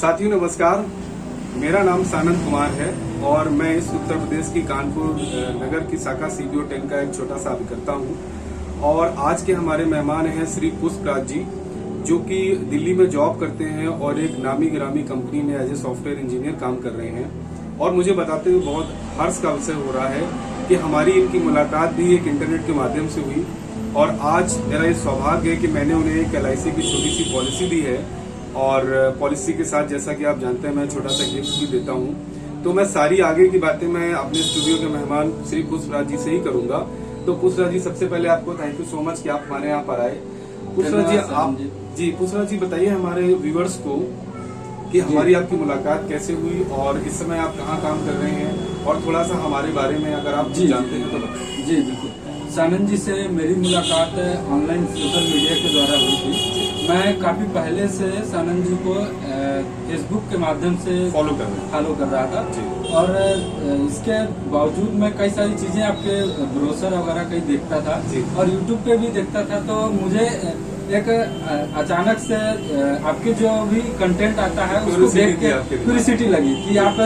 साथियों नमस्कार, मेरा नाम सानंद कुमार है और मैं इस उत्तर प्रदेश की कानपुर नगर की शाखा CBO 10 का एक छोटा सा अभिकर्ता हूं। और आज के हमारे मेहमान हैं श्री पुष्पराज जी, जो कि दिल्ली में जॉब करते हैं और एक नामी गिरामी कंपनी में एज ए सॉफ्टवेयर इंजीनियर काम कर रहे हैं। और मुझे बताते हुए बहुत हर्ष का विषय हो रहा है कि हमारी इनकी मुलाकात भी एक इंटरनेट के माध्यम से हुई और आज मेरा ये सौभाग्य है कि मैंने उन्हें एक LIC की छोटी सी पॉलिसी दी है और पॉलिसी के साथ जैसा कि आप जानते हैं मैं छोटा सा गिफ्ट भी देता हूं। तो मैं सारी आगे की बातें मैं अपने स्टूडियो के मेहमान श्री पुष्पराज जी से ही करूंगा। तो पुष्पराज जी, सबसे पहले आपको थैंक यू सो मच कि आप हमारे यहाँ पर आए। पुष्पराज जी बताइए हमारे व्यूअर्स को कि हमारी आपकी मुलाकात कैसे हुई और इस समय आप कहाँ काम कर रहे हैं और थोड़ा सा हमारे बारे में अगर आप जानते हैं तो बताइए। जी बिल्कुल, सानंद जी से मेरी मुलाकात ऑनलाइन सोशल मीडिया के द्वारा हुई थी। मैं काफी पहले से सानंद जी को फेसबुक के माध्यम से फॉलो कर रहा था और इसके बावजूद मैं कई सारी चीजें आपके ब्रोशर वगैरह कहीं देखता था और यूट्यूब पे भी देखता था। तो मुझे एक अचानक से आपके जो भी कंटेंट आता है उसको देख के क्यूरियोसिटी लगी कि आप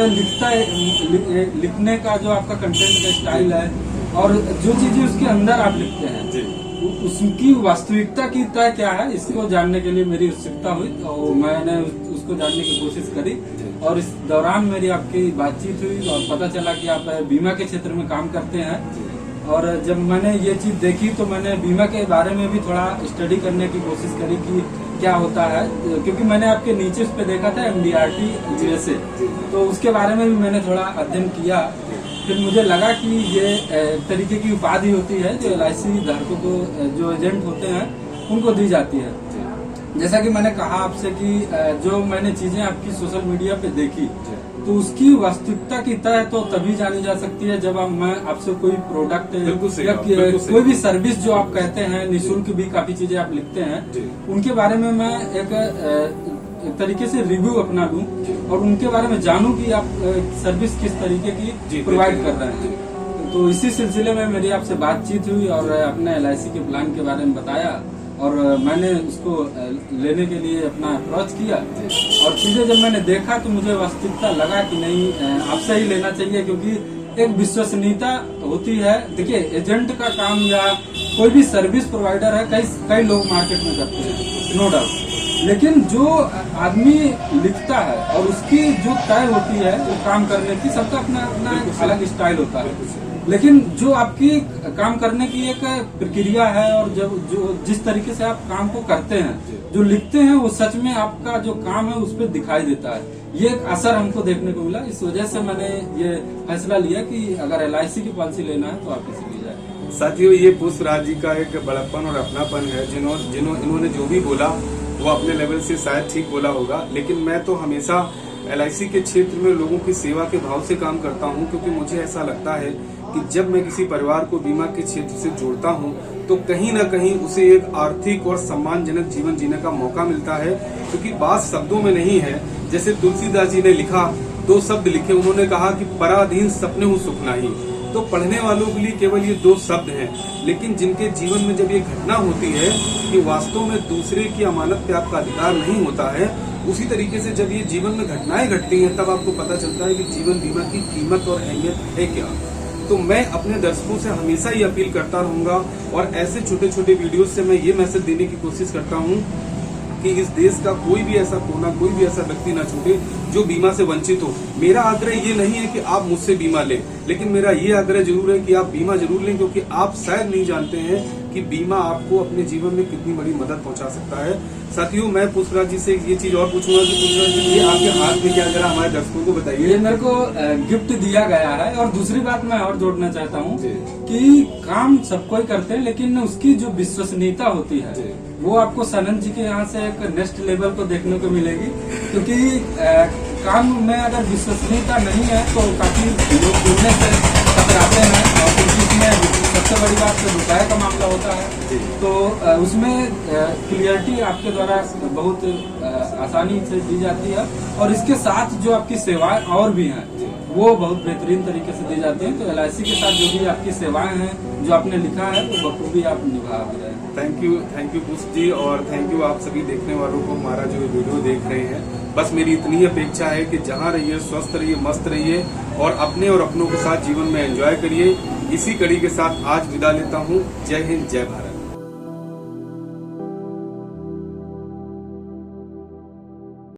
लिखने का जो आपका कंटेंट का स्टाइल है और जो चीजें उसके अंदर आप लिखते हैं उसकी वास्तविकता की तय क्या है, इसको जानने के लिए मेरी उत्सुकता हुई और मैंने उसको जानने की कोशिश करी। और इस दौरान मेरी आपकी बातचीत हुई और पता चला कि आप बीमा के क्षेत्र में काम करते हैं। और जब मैंने ये चीज देखी तो मैंने बीमा के बारे में भी थोड़ा स्टडी करने की कोशिश करी कि क्या होता है, क्योंकि मैंने आपके नीचे उस पर देखा था MDRT USA, तो उसके बारे में भी मैंने थोड़ा अध्ययन किया। फिर मुझे लगा कि ये एक तरीके की उपाधि होती है जो LIC धारकों को, जो एजेंट होते हैं उनको दी जाती है। जैसा कि मैंने कहा आपसे कि जो मैंने चीजें आपकी सोशल मीडिया पे देखी तो उसकी वास्तविकता की तय तो तभी जानी जा सकती है जब मैं आपसे कोई प्रोडक्ट या कोई भी सर्विस जो आप कहते हैं, निःशुल्क भी काफी चीजें आप लिखते हैं, उनके बारे में मैं एक तरीके से रिव्यू अपना लूं और उनके बारे में जानूं कि आप सर्विस किस तरीके की प्रोवाइड कर रहे हैं। तो इसी सिलसिले में मेरी आपसे बातचीत हुई और अपने LIC के प्लान के बारे में बताया और मैंने उसको लेने के लिए अपना अप्रोच किया। और चीजें जब मैंने देखा तो मुझे वास्तविकता लगा कि नहीं, आपसे ही लेना चाहिए, क्योंकि एक विश्वसनीयता होती है। देखिए, एजेंट का काम या कोई भी सर्विस प्रोवाइडर है, कई लोग मार्केट में करते हैं, नो डाउट, लेकिन जो आदमी लिखता है और उसकी जो तय होती है वो काम करने की, सबका अपना अपना अलग स्टाइल होता है। लेकिन जो आपकी काम करने की एक प्रक्रिया है और जो जिस तरीके से आप काम को करते हैं, जो लिखते हैं, वो सच में आपका जो काम है उस पर दिखाई देता है। ये एक असर हमको देखने को मिला। इस वजह से मैंने ये फैसला लिया कि अगर LIC की पॉलिसी लेना है तो आप इसे ली जाए। साथियों, ये पुष्पराज जी का एक बड़प्पन और अपनापन है। इन्होंने जो भी बोला वो अपने लेवल से शायद ठीक बोला होगा, लेकिन मैं तो हमेशा LIC के क्षेत्र में लोगों की सेवा के भाव से काम करता हूं, क्योंकि मुझे ऐसा लगता है कि जब मैं किसी परिवार को बीमा के क्षेत्र से जोड़ता हूं तो कहीं ना कहीं उसे एक आर्थिक और सम्मानजनक जीवन जीने का मौका मिलता है। क्योंकि बात शब्दों में नहीं है। जैसे तुलसीदास जी ने लिखा, 2 शब्द लिखे, उन्होंने कहा कि पराधीन सपने हूँ सुख नाही। तो पढ़ने वालों के लिए केवल ये 2 शब्द हैं, लेकिन जिनके जीवन में जब ये घटना होती है कि वास्तव में दूसरे की अमानत पे आपका अधिकार नहीं होता है, उसी तरीके से जब ये जीवन में घटनाएं घटती हैं तब आपको पता चलता है कि जीवन बीमा की कीमत और अहमियत है क्या। तो मैं अपने दर्शकों से हमेशा ये अपील करता रहूंगा और ऐसे छोटे छोटे वीडियो से मैं ये मैसेज देने की कोशिश करता हूँ कि इस देश का कोई भी ऐसा कोना, कोई भी ऐसा व्यक्ति ना छूटे जो बीमा से वंचित हो। मेरा आग्रह ये नहीं है कि आप मुझसे बीमा लें, लेकिन मेरा ये आग्रह जरूर है कि आप बीमा जरूर लें, क्योंकि आप शायद नहीं जानते हैं कि बीमा आपको अपने जीवन में कितनी बड़ी मदद पहुंचा सकता है। साथियों, मैं पुष्पराज जी से ये चीज और पूछूंगा कि पुष्पराज जी, ये आपके हाथ में क्या, जरा हमारे दर्शकों को बताइए। ये मेरे को गिफ्ट दिया गया है। और दूसरी बात मैं और जोड़ना चाहता हूँ कि काम सबको ही करते हैं, लेकिन उसकी जो विश्वसनीयता होती है वो आपको सानंद जी के यहाँ से एक नेक्स्ट लेवल को देखने को मिलेगी। क्योंकि काम में अगर विश्वसनीयता नहीं है तो काफी लोग जुड़ने से कतराते हैं और इसमें सबसे बड़ी बात तो रुपये का मामला होता है। तो उसमें क्लियरिटी आपके द्वारा बहुत आसानी से दी जाती है और इसके साथ जो आपकी सेवाएं और भी हैं वो बहुत बेहतरीन तरीके से दी जाती हैं। तो LIC के साथ जो भी आपकी सेवाएं हैं, जो आपने लिखा है, वो बखूबी आप निभा भी रहे हैं। थैंक यू पुष्प जी, और थैंक यू आप सभी देखने वालों को, हमारा जो वीडियो देख रहे हैं। बस मेरी इतनी ही अपेक्षा है कि जहां रहिए स्वस्थ रहिए, मस्त रहिए और अपने और अपनों के साथ जीवन में एंजॉय करिए। इसी कड़ी के साथ आज विदा लेता हूं। जय हिंद, जय भारत।